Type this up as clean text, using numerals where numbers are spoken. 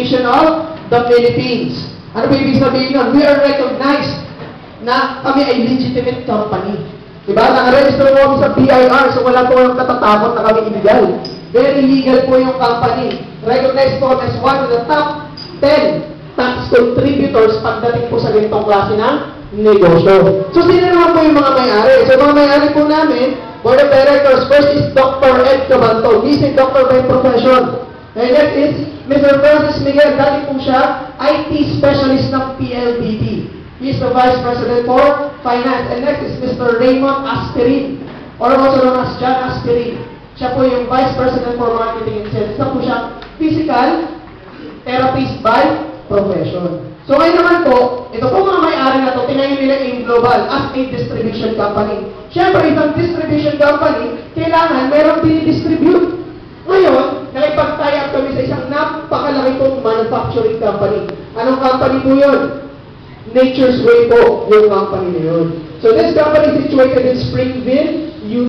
Commission of the Philippines. Ano ba ibig sabihin nun? We are recognized na kami ay legitimate company. Diba? Naka-register po kami sa BIR, so wala po yung katatakot na kami illegal. Very legal po yung company. Recognized po as one of the top 10 tax contributors pagdating po sa ganitong klase ng negosyo. So, sino naman po yung mga may-ari? So, mga may-ari po namin, board of directors, first is Dr. Ed Cabanto. He's a doctor by profession. And next is Mr. Francis Miguel. Dati po siya, IT specialist ng PLDT. He's the Vice President for Finance. And next is Mr. Raymond Asperin, or also known as John Asperin. Siya po yung Vice President for Marketing and Sales. Isa po siya physical therapist by profession. So ngayon naman po, ito po mga may-ari na ito, tinayin nila AIM Global as a distribution company. Siyempre, isang distribution company, kailangan meron dinidistribute. Ngayon, nakipag-tie up kami sa isang napakalaki pong manufacturing company. Anong company po yun? Nature's Way po yung company na yun. So this company is situated in Springville,